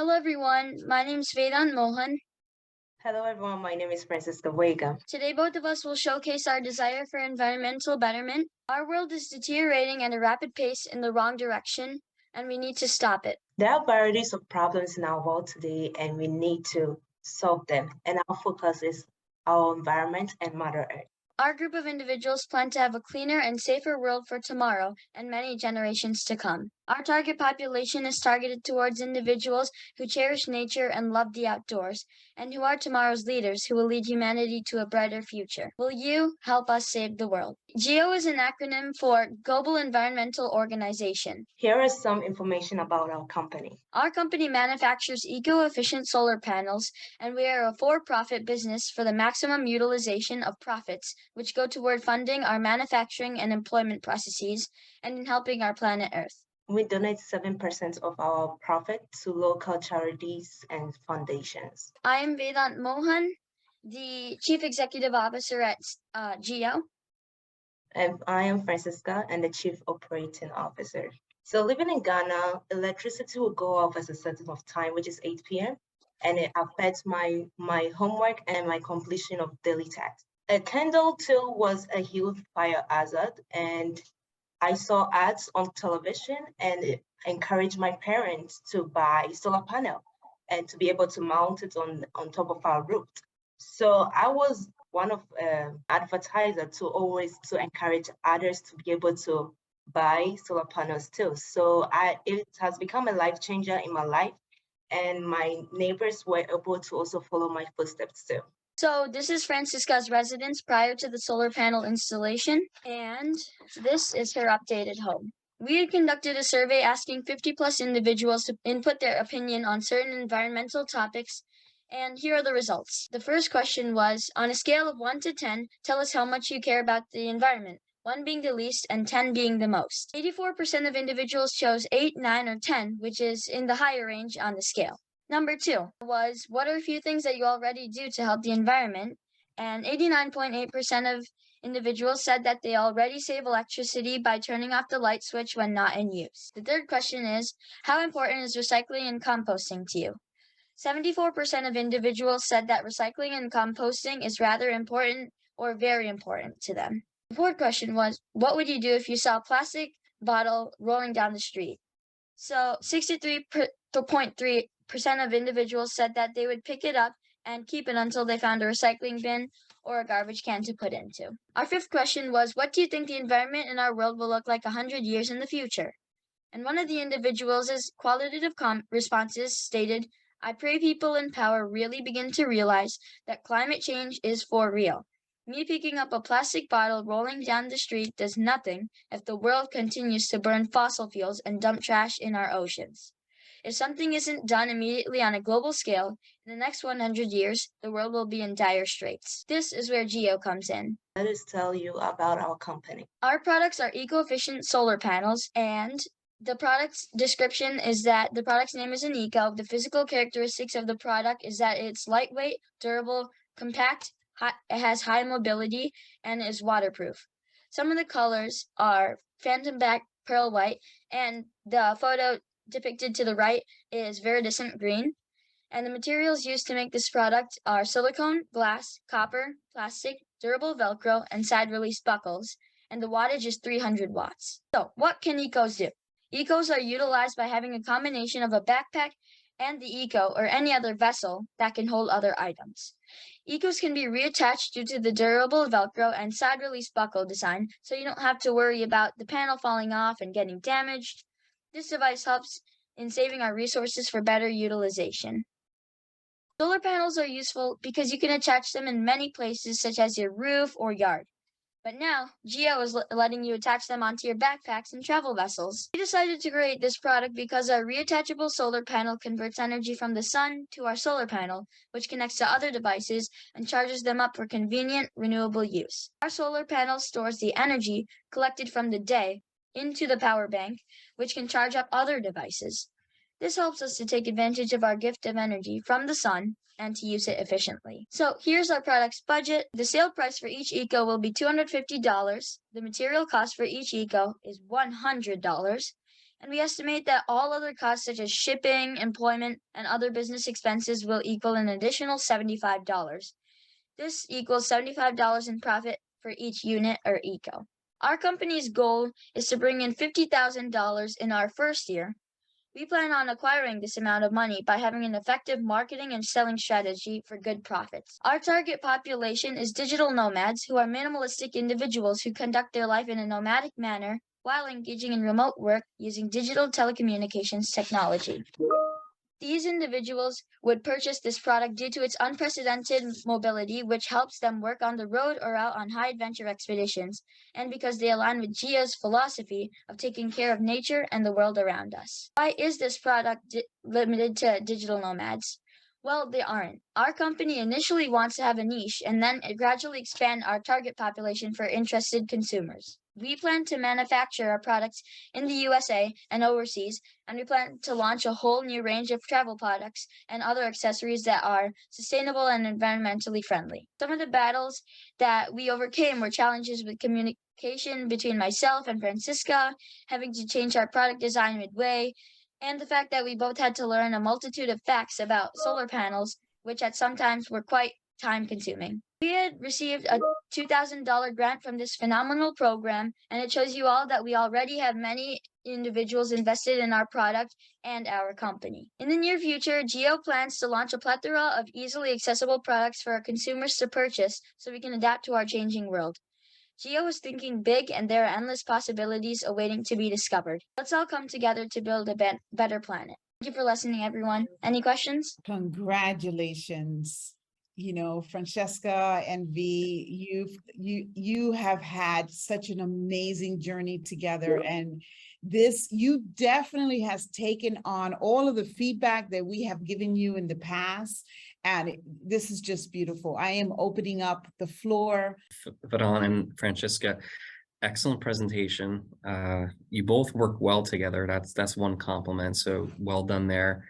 Hello everyone, my name is Vedant Mohan. Hello everyone, my name is Francisca Vega. Today both of us will showcase our desire for environmental betterment. Our world is deteriorating at a rapid pace in the wrong direction, and we need to stop it. There are varieties of problems in our world today, and we need to solve them. And our focus is our environment and Mother Earth. Our group of individuals plan to have a cleaner and safer world for tomorrow and many generations to come. Our target population is targeted towards individuals who cherish nature and love the outdoors, and who are tomorrow's leaders who will lead humanity to a brighter future. Will you help us save the world? GEO is an acronym for Global Environmental Organization. Here is some information about our company. Our company manufactures eco-efficient solar panels, and we are a for-profit business for the maximum utilization of profits, which go toward funding our manufacturing and employment processes and in helping our planet Earth. We donate 7% of our profit to local charities and foundations. I am Vedant Mohan, the Chief Executive Officer at GEO. And I am Francisca, and the Chief Operating Officer. So living in Ghana, electricity will go off at a certain of time, which is 8 p.m. And it affects my homework and my completion of daily tasks. A candle too was a huge fire hazard, and I saw ads on television, and it encouraged my parents to buy solar panel and to be able to mount it on top of our roof. So I was one of advertisers to encourage others to be able to buy solar panels too. So it has become a life changer in my life, and my neighbors were able to also follow my footsteps too. So this is Francisca's residence prior to the solar panel installation, and this is her updated home. We had conducted a survey asking 50 plus individuals to input their opinion on certain environmental topics, and here are the results. The first question was, on a scale of 1 to 10, tell us how much you care about the environment, 1 being the least and 10 being the most. 84% of individuals chose 8, 9, or 10, which is in the higher range on the scale. Number 2 was, what are a few things that you already do to help the environment? And 89.8% of individuals said that they already save electricity by turning off the light switch when not in use. The third question is, how important is recycling and composting to you? 74% of individuals said that recycling and composting is rather important or very important to them. The fourth question was, what would you do if you saw a plastic bottle rolling down the street? So 63.3% of individuals said that they would pick it up and keep it until they found a recycling bin or a garbage can to put into. Our fifth question was, what do you think the environment in our world will look like 100 years in the future? And one of the individuals' qualitative responses stated, I pray people in power really begin to realize that climate change is for real. Me picking up a plastic bottle rolling down the street does nothing if the world continues to burn fossil fuels and dump trash in our oceans. If something isn't done immediately on a global scale, in the next 100 years, the world will be in dire straits. This is where GEO comes in. Let us tell you about our company. Our products are eco-efficient solar panels, and the product's description is that the product's name is an eco. The physical characteristics of the product is that it's lightweight, durable, compact, it has high mobility, and is waterproof. Some of the colors are phantom black, pearl white, and the photo depicted to the right is viridescent green. And the materials used to make this product are silicone, glass, copper, plastic, durable Velcro, and side-release buckles, and the wattage is 300 watts. So, what can ecos do? Ecos are utilized by having a combination of a backpack and the eco or any other vessel that can hold other items. Ecos can be reattached due to the durable Velcro and side-release buckle design, so you don't have to worry about the panel falling off and getting damaged. This device helps in saving our resources for better utilization. Solar panels are useful because you can attach them in many places such as your roof or yard. But now, GEO is letting you attach them onto your backpacks and travel vessels. We decided to create this product because our reattachable solar panel converts energy from the sun to our solar panel, which connects to other devices and charges them up for convenient, renewable use. Our solar panel stores the energy collected from the day into the power bank, which can charge up other devices. This helps us to take advantage of our gift of energy from the sun and to use it efficiently. So here's our product's budget. The sale price for each eco will be $250. The material cost for each eco is $100. And we estimate that all other costs such as shipping, employment, and other business expenses will equal an additional $75. This equals $75 in profit for each unit or eco. Our company's goal is to bring in $50,000 in our first year. We plan on acquiring this amount of money by having an effective marketing and selling strategy for good profits. Our target population is digital nomads who are minimalistic individuals who conduct their life in a nomadic manner while engaging in remote work using digital telecommunications technology. These individuals would purchase this product due to its unprecedented mobility, which helps them work on the road or out on high adventure expeditions, and because they align with GEO's philosophy of taking care of nature and the world around us. Why is this product limited to digital nomads? Well, they aren't. Our company initially wants to have a niche and then gradually expand our target population for interested consumers. We plan to manufacture our products in the USA and overseas, and we plan to launch a whole new range of travel products and other accessories that are sustainable and environmentally friendly. Some of the battles that we overcame were challenges with communication between myself and Francisca, having to change our product design midway, and the fact that we both had to learn a multitude of facts about solar panels, which at some times were quite time consuming. We had received a $2,000 grant from this phenomenal program, and it shows you all that we already have many individuals invested in our product and our company. In the near future, GEO plans to launch a plethora of easily accessible products for our consumers to purchase so we can adapt to our changing world. GEO is thinking big, and there are endless possibilities awaiting to be discovered. Let's all come together to build a better planet. Thank you for listening, everyone. Any questions? Congratulations. Francesca and V, you have had such an amazing journey together, and you definitely has taken on all of the feedback that we have given you in the past, and this is just beautiful. I am opening up the floor. Vedant and Francesca, excellent presentation. You both work well together. That's one compliment, so well done there.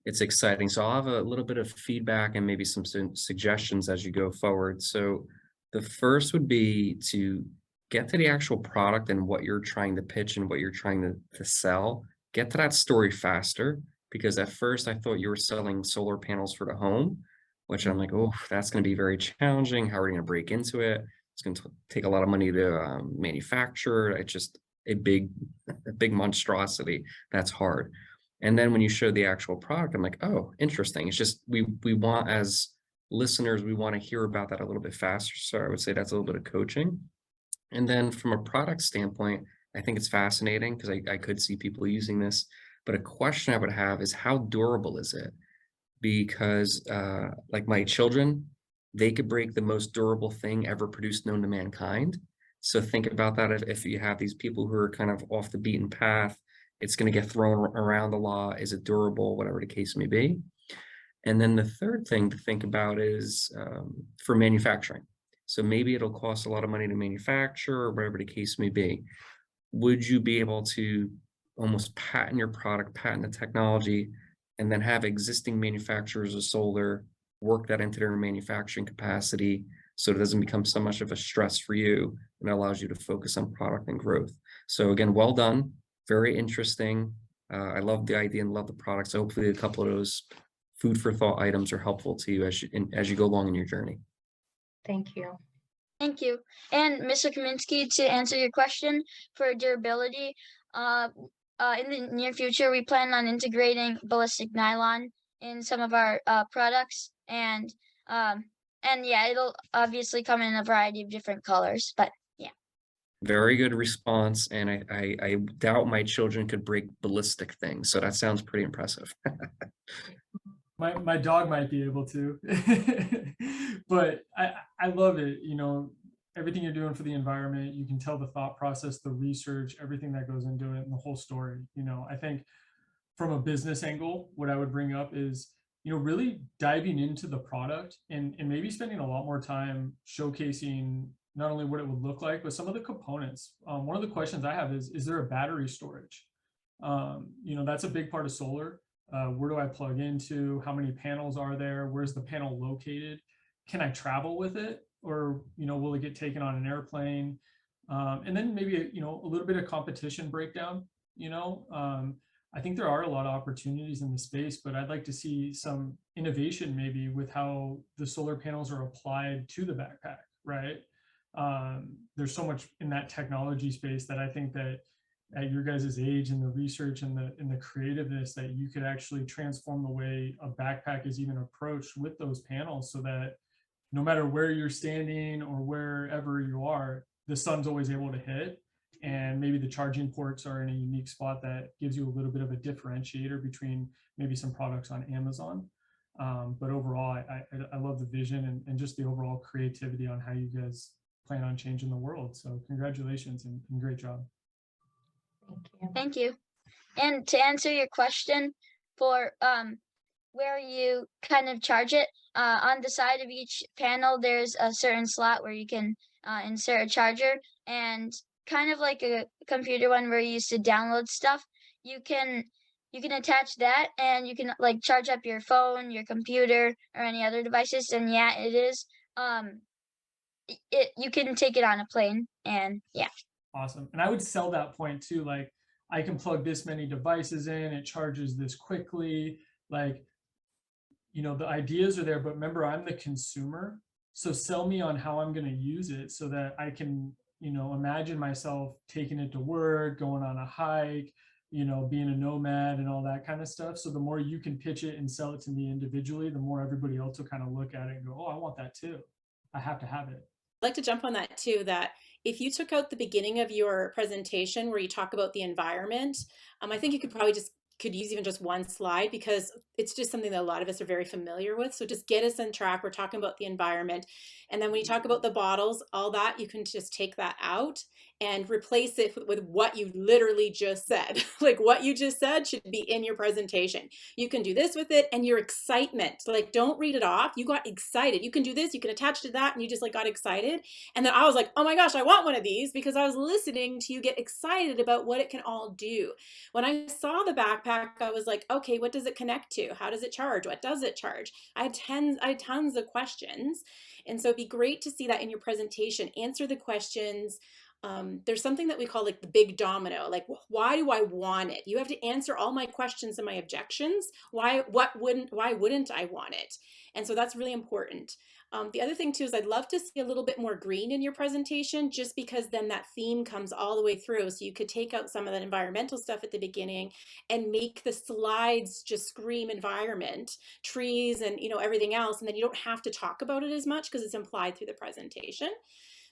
It's exciting. So I'll have a little bit of feedback and maybe some suggestions as you go forward. So the first would be to get to the actual product and what you're trying to pitch and what you're trying to sell. Get to that story faster, because at first I thought you were selling solar panels for the home, which I'm like, oh, that's going to be very challenging. How are we going to break into it? It's going to take a lot of money to manufacture. It's just a big monstrosity. That's hard. And then when you show the actual product, I'm like, oh, interesting. It's just, we want, as listeners, we want to hear about that a little bit faster. So I would say that's a little bit of coaching. And then from a product standpoint, I think it's fascinating because I could see people using this. But a question I would have is, how durable is it? Because like my children, they could break the most durable thing ever produced known to mankind. So think about that. If you have these people who are kind of off the beaten path, it's going to get thrown around a lot. Is it durable? Whatever the case may be. And then the third thing to think about is for manufacturing. So maybe it'll cost a lot of money to manufacture, or whatever the case may be. Would you be able to almost patent your product, patent the technology, and then have existing manufacturers of solar work that into their manufacturing capacity so it doesn't become so much of a stress for you, and it allows you to focus on product and growth? So again, well done. Very interesting. I love the idea and love the product. So hopefully a couple of those food for thought items are helpful to you as you go along in your journey. Thank you. Thank you. And Mr. Kaminsky, to answer your question for durability, in the near future, we plan on integrating ballistic nylon in some of our products, and yeah, it'll obviously come in a variety of different colors, but yeah. Very good response, and I doubt my children could break ballistic things, so that sounds pretty impressive. My dog might be able to, but I love it. Everything you're doing for the environment, you can tell the thought process, the research, everything that goes into it, and the whole story. I think from a business angle, what I would bring up is, really diving into the product and maybe spending a lot more time showcasing not only what it would look like, but some of the components. One of the questions I have is there a battery storage? That's a big part of solar. Where do I plug into? How many panels are there? Where's the panel located? Can I travel with it? Or, will it get taken on an airplane? And then maybe, a little bit of competition breakdown. you know. I think there are a lot of opportunities in the space, but I'd like to see some innovation maybe with how the solar panels are applied to the backpack, right? There's so much in that technology space that I think that at your guys' age and the research and the creativeness that you could actually transform the way a backpack is even approached with those panels, so that no matter where you're standing or wherever you are, the sun's always able to hit. And maybe the charging ports are in a unique spot that gives you a little bit of a differentiator between maybe some products on Amazon. But overall, I love the vision and just the overall creativity on how you guys plan on changing the world. So congratulations and great job. Thank you. Thank you. And to answer your question for where you kind of charge it, on the side of each panel, there's a certain slot where you can insert a charger, and kind of like a computer one where you used to download stuff, you can attach that and you can like charge up your phone, your computer, or any other devices. And yeah, it is you can take it on a plane, and yeah. Awesome. And I would sell that point too. Like, I can plug this many devices in, it charges this quickly. Like, you know, the ideas are there, but remember, I'm the consumer. So sell me on how I'm going to use it so that I can, you know, imagine myself taking it to work, going on a hike, you know, being a nomad and all that kind of stuff. So the more you can pitch it and sell it to me individually, the more everybody else will kind of look at it and go, oh, I want that too. I have to have it. I'd like to jump on that too, that if you took out the beginning of your presentation where you talk about the environment, I think you could probably could use even just one slide, because it's just something that a lot of us are very familiar with. So just get us on track. We're talking about the environment. And then when you talk about the bottles, all that, you can just take that out and replace it with what you literally just said. Like, what you just said should be in your presentation. You can do this with it, and your excitement, like, don't read it off. You got excited. You can do this, you can attach to that, and you just like got excited. And then I was like, oh my gosh, I want one of these, because I was listening to you get excited about what it can all do. When I saw the backpack, I was like, okay, what does it connect to? How does it charge? What does it charge? I had tons of questions. And so it'd be great to see that in your presentation. Answer the questions. There's something that we call like the big domino. Like, why do I want it? You have to answer all my questions and my objections. Why wouldn't I want it? And so that's really important. The other thing too is I'd love to see a little bit more green in your presentation, just because then that theme comes all the way through. So you could take out some of that environmental stuff at the beginning and make the slides just scream environment, trees, and, you know, everything else. And then you don't have to talk about it as much because it's implied through the presentation.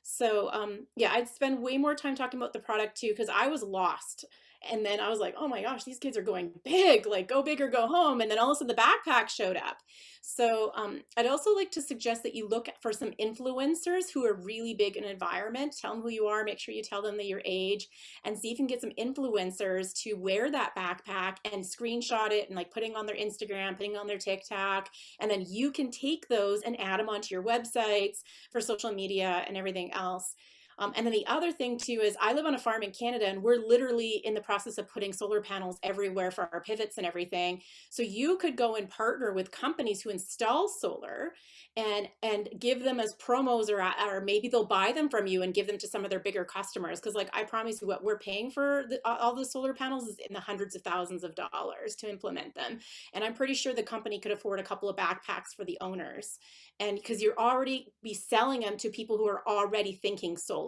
So yeah, I'd spend way more time talking about the product too, because I was lost. And then I was like, oh my gosh, these kids are going big, like go big or go home. And then all of a sudden the backpack showed up. So I'd also like to suggest that you look for some influencers who are really big in environment. Tell them who you are, make sure you tell them that your age, and see if you can get some influencers to wear that backpack and screenshot it and like putting on their Instagram, putting on their TikTok. And then you can take those and add them onto your websites for social media and everything else. And then the other thing too is I live on a farm in Canada, and we're literally in the process of putting solar panels everywhere for our pivots and everything. So you could go and partner with companies who install solar and give them as promos, or maybe they'll buy them from you and give them to some of their bigger customers. Because like I promise you, what we're paying for all the solar panels is in the hundreds of thousands of dollars to implement them. And I'm pretty sure the company could afford a couple of backpacks for the owners. And because you're already be selling them to people who are already thinking solar.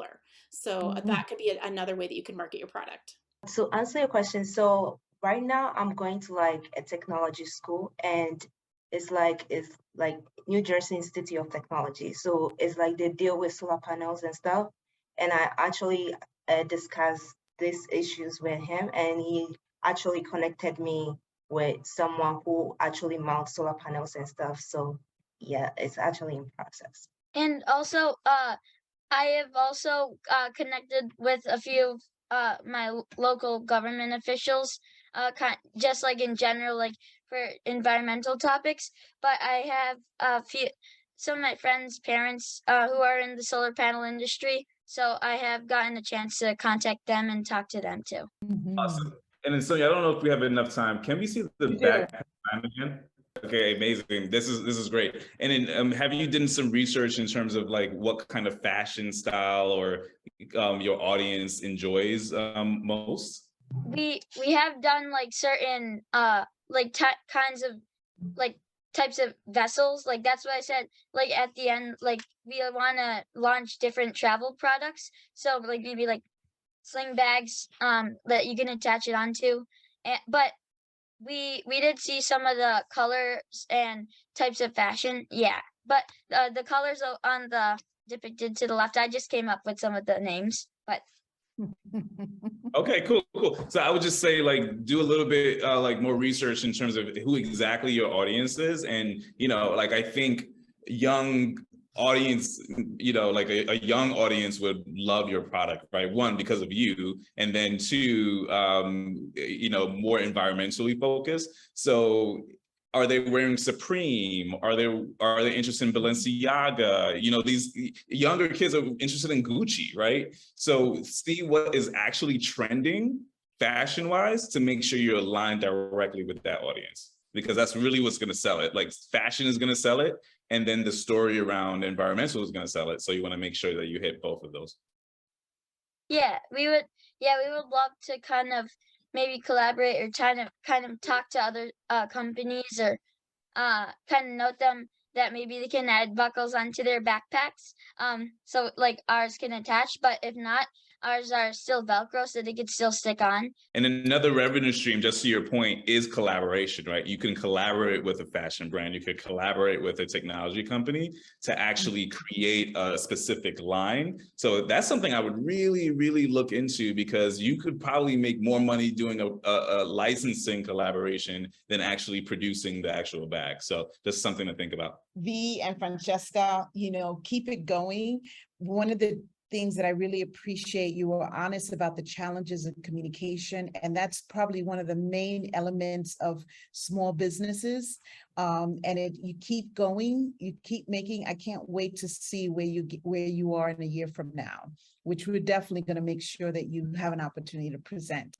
So that could be another way that you can market your product. So answer your question. So right now I'm going to like a technology school, and it's like New Jersey Institute of Technology. So it's like they deal with solar panels and stuff. And I actually discussed these issues with him, and he actually connected me with someone who actually mounts solar panels and stuff. So yeah, it's actually in process. And also, I have also connected with a few of my local government officials, just like in general, like for environmental topics. But I have some of my friends' parents who are in the solar panel industry. So I have gotten a chance to contact them and talk to them too. Awesome. And then Sonia, I don't know if we have enough time. Can we see the back again? Okay, amazing. This is great. And then have you done some research in terms of like what kind of fashion style or your audience enjoys most? we have done like certain like kinds of like types of vessels. Like that's what I said. Like at the end, like we want to launch different travel products. So like maybe like sling bags that you can attach it onto. But we did see some of the colors and types of fashion. Yeah, but the colors on the depicted to the left, I just came up with some of the names. But Okay, cool. So I would just say, like, do a little bit like more research in terms of who exactly your audience is. And, you know, like, I think young audience, you know, like a young audience would love your product, right? One, because of you, and then two, you know, more environmentally focused. So are they wearing Supreme? Are they interested in Balenciaga? You know, these younger kids are interested in Gucci, right? So see what is actually trending fashion-wise to make sure you're aligned directly with that audience, because that's really what's going to sell it. Like, fashion is going to sell it, and then the story around environmental is going to sell it. So you want to make sure that you hit both of those. yeah, we would love to kind of maybe collaborate or kind of talk to other companies, or kind of note them that maybe they can add buckles onto their backpacks. So like ours can attach, but if not, ours are still Velcro, so they could still stick on. And another revenue stream, just to your point, is collaboration, right? You can collaborate with a fashion brand, you could collaborate with a technology company to actually create a specific line. So that's something I would really, really look into, because you could probably make more money doing a licensing collaboration than actually producing the actual bag. So just something to think about. V and Francesca, you know, keep it going. One of the things that I really appreciate, you were honest about the challenges of communication, and that's probably one of the main elements of small businesses. You keep going, you keep making. I can't wait to see where you are in a year from now, which we're definitely going to make sure that you have an opportunity to present.